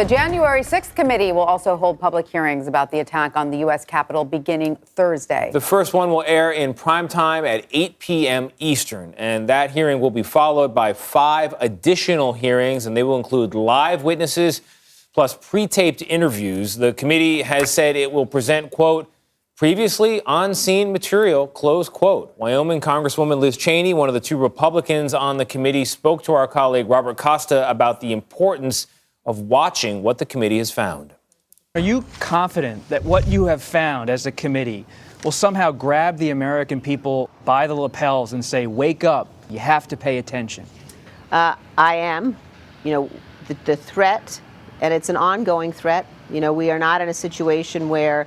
The January 6th committee will also hold public hearings about the attack on the U.S. Capitol beginning Thursday. The first one will air in prime time at 8 p.m. Eastern, and that hearing will be followed by 5 additional hearings, and they will include live witnesses plus pre-taped interviews. The committee has said it will present, quote, previously on-scene material, close quote. Wyoming Congresswoman Liz Cheney, one of the 2 Republicans on the committee, spoke to our colleague Robert Costa about the importance of watching what the committee has found. Are you confident that what you have found as a committee will somehow grab the American people by the lapels and say, wake up, you have to pay attention? I am. The threat, and it's an ongoing threat. We are not in a situation where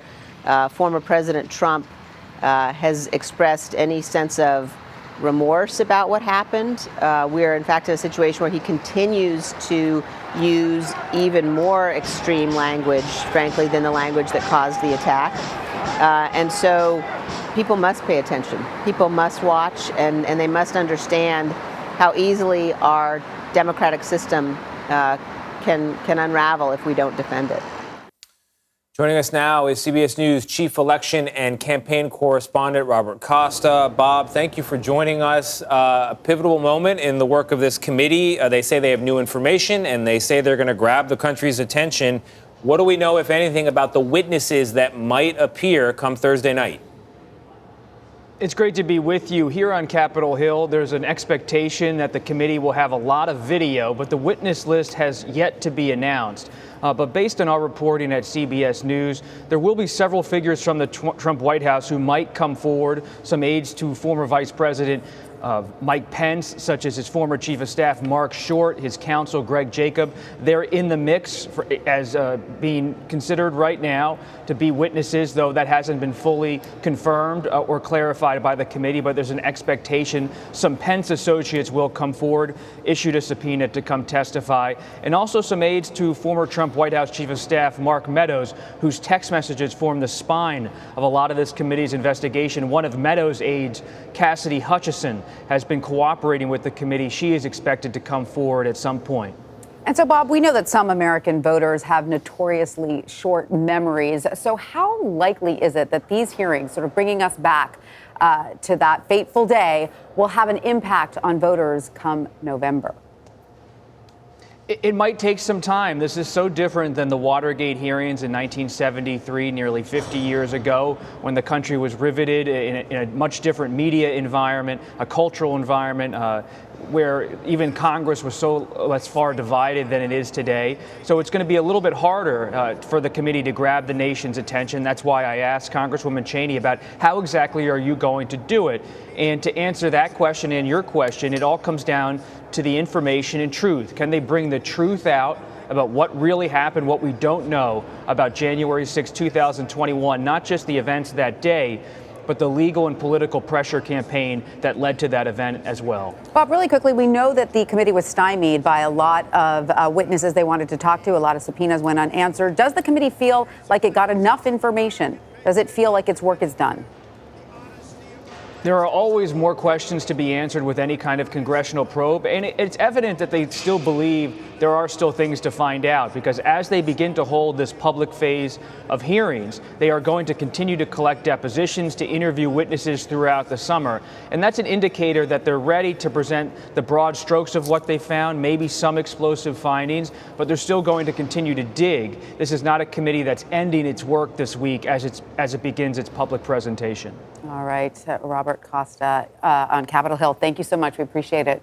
former President Trump has expressed any sense of remorse about what happened. We are, in fact, in a situation where he continues to use even more extreme language, frankly, than the language that caused the attack. And so people must pay attention. People must watch, and they must understand how easily our democratic system can unravel if we don't defend it. Joining us now is CBS News Chief Election and Campaign Correspondent Robert Costa. Bob, thank you for joining us. A pivotal moment in the work of this committee. They say they have new information, and they say they're going to grab the country's attention. What do we know, if anything, about the witnesses that might appear come Thursday night? It's great to be with you here on Capitol Hill. There's an expectation that the committee will have a lot of video, but the witness list has yet to be announced. But based on our reporting at CBS News, there will be several figures from the Trump White House who might come forward, some aides to former Vice President Mike Pence, such as his former Chief of Staff Mark Short, his counsel Greg Jacob. They're in the mix as being considered right now to be witnesses, though that hasn't been fully confirmed or clarified by the committee. But there's an expectation some Pence associates will come forward, issued a subpoena to come testify, and also some aides to former Trump White House Chief of Staff Mark Meadows, whose text messages form the spine of a lot of this committee's investigation. One of Meadows' aides, Cassidy Hutchison, has been cooperating with the committee. She is expected to come forward at some point. And so, Bob, we know that some American voters have notoriously short memories. So how likely is it that these hearings, sort of bringing us back to that fateful day, will have an impact on voters come November? It might take some time. This is so different than the Watergate hearings in 1973, nearly 50 years ago, when the country was riveted in a much different media environment, a cultural environment, where even Congress was so less far divided than it is today. So it's going to be a little bit harder for the committee to grab the nation's attention. That's why I asked Congresswoman Cheney about how exactly are you going to do it? And to answer that question and your question, it all comes down to the information and truth. Can they bring the truth out about what really happened, what we don't know about January 6, 2021, not just the events that day, but the legal and political pressure campaign that led to that event as well. Bob, really quickly, we know that the committee was stymied by a lot of witnesses they wanted to talk to. A lot of subpoenas went unanswered. Does the committee feel like it got enough information? Does it feel like its work is done? There are always more questions to be answered with any kind of congressional probe, and it's evident that they still believe there are still things to find out, because as they begin to hold this public phase of hearings, they are going to continue to collect depositions, to interview witnesses throughout the summer, and that's an indicator that they're ready to present the broad strokes of what they found, maybe some explosive findings, but they're still going to continue to dig. This is not a committee that's ending its work this week as it begins its public presentation. All right, Robert Costa on Capitol Hill. Thank you so much. We appreciate it.